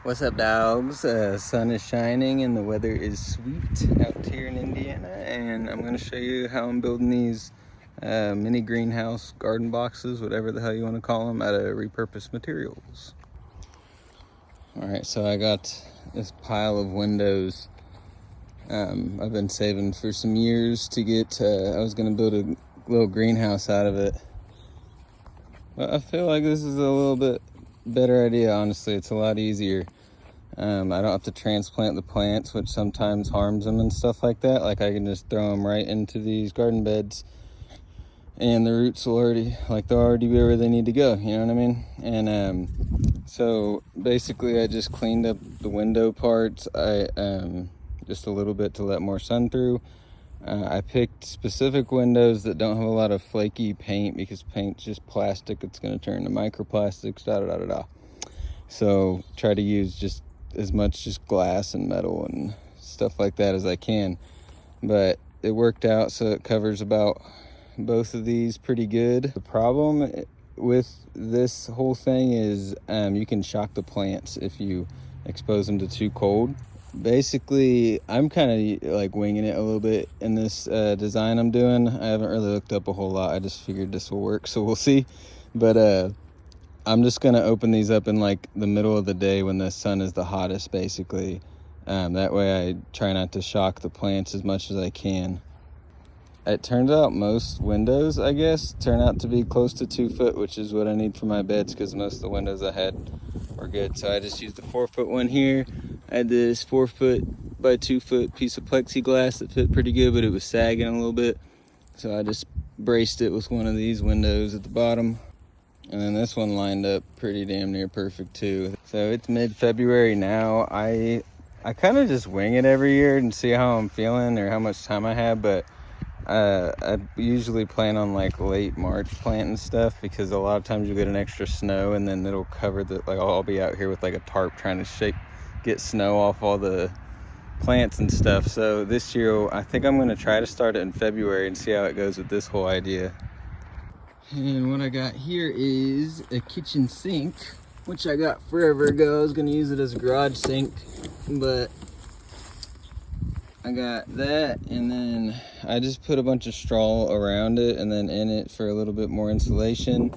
What's up, dogs? Sun is shining and the weather is sweet out here in Indiana, and I'm going to show you how I'm building these mini greenhouse garden boxes, whatever the hell you want to call them, out of repurposed materials. Alright, so I got this pile of windows I've been saving for some years to get. I was going to build a little greenhouse out of it, but I feel like this is a little bit better idea. Honestly, it's a lot easier. I don't have to transplant the plants, which sometimes harms them and stuff like that. Like, I can just throw them right into these garden beds and the roots will they'll already be where they need to go, you know what I mean? And so basically I just cleaned up the window parts. I just a little bit to let more sun through. I picked specific windows that don't have a lot of flaky paint, because paint's just plastic. It's going to turn to microplastics, So try to use just as much just glass and metal and stuff like that as I can. But it worked out, so it covers about both of these pretty good. The problem with this whole thing is you can shock the plants if you expose them to too cold. Basically, I'm kind of like winging it a little bit in this design I'm doing. I haven't really looked up a whole lot. I just figured this will work, so we'll see. But I'm just gonna open these up in like the middle of the day when the sun is the hottest, basically. That way I try not to shock the plants as much as I can. It turns out most windows, I guess, turn out to be close to 2 foot, which is what I need for my beds, because most of the windows I had were good. So I just used the 4 foot one here. I had this 4 foot by 2 foot piece of plexiglass that fit pretty good, but it was sagging a little bit. So I just braced it with one of these windows at the bottom. And then this one lined up pretty damn near perfect too. So it's mid-February now. I kind of just wing it every year and see how I'm feeling or how much time I have, but I usually plan on like late March planting stuff, because a lot of times you get an extra snow and then it'll cover I'll be out here with like a tarp trying to get snow off all the plants and stuff. So this year I think I'm going to try to start it in February and see how it goes with this whole idea. And what I got here is a kitchen sink, which I got forever ago. I was going to use it as a garage sink, but I got that, and then I just put a bunch of straw around it and then in it for a little bit more insulation.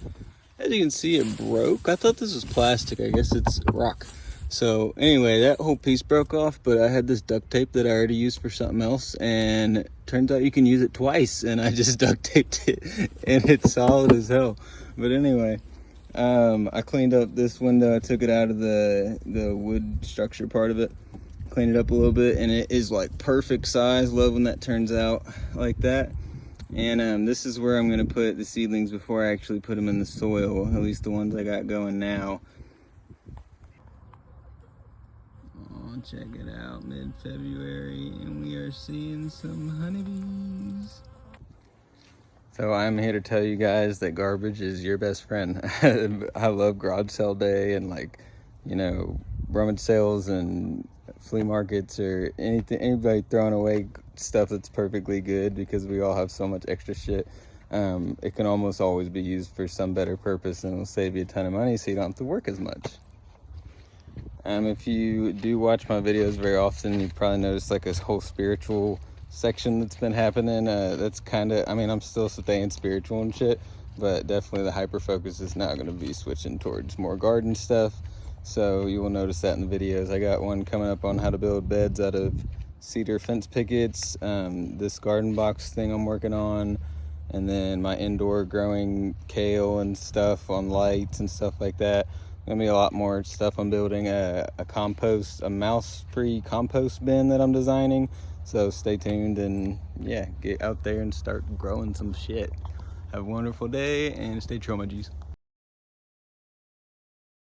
As you can see, it broke. I thought this was plastic. I guess it's rock. So anyway, that whole piece broke off, but I had this duct tape that I already used for something else, and turns out you can use it twice, and I just duct taped it and it's solid as hell. But anyway, I cleaned up this window. I took it out of the wood structure part of it, cleaned it up a little bit, and it is like perfect size. Love when that turns out like that. And this is where I'm going to put the seedlings before I actually put them in the soil, at least the ones I got going now. Check it out, mid-February, and we are seeing some honeybees. So I'm here to tell you guys that garbage is your best friend. I love garage sale day and, like, you know, rummage sales and flea markets, or anybody throwing away stuff that's perfectly good, because we all have so much extra shit. It can almost always be used for some better purpose, and it'll save you a ton of money so you don't have to work as much. If you do watch my videos very often, you probably noticed like this whole spiritual section that's been happening. That's kind of, I mean, I'm still staying spiritual and shit, but definitely the hyper focus is now going to be switching towards more garden stuff. So you will notice that in the videos. I got one coming up on how to build beds out of cedar fence pickets, this garden box thing I'm working on, and then my indoor growing kale and stuff on lights and stuff like that. Gonna be a lot more stuff. I'm building a mouse-free compost bin that I'm designing. So stay tuned and yeah, get out there and start growing some shit. Have a wonderful day and stay true, my G's.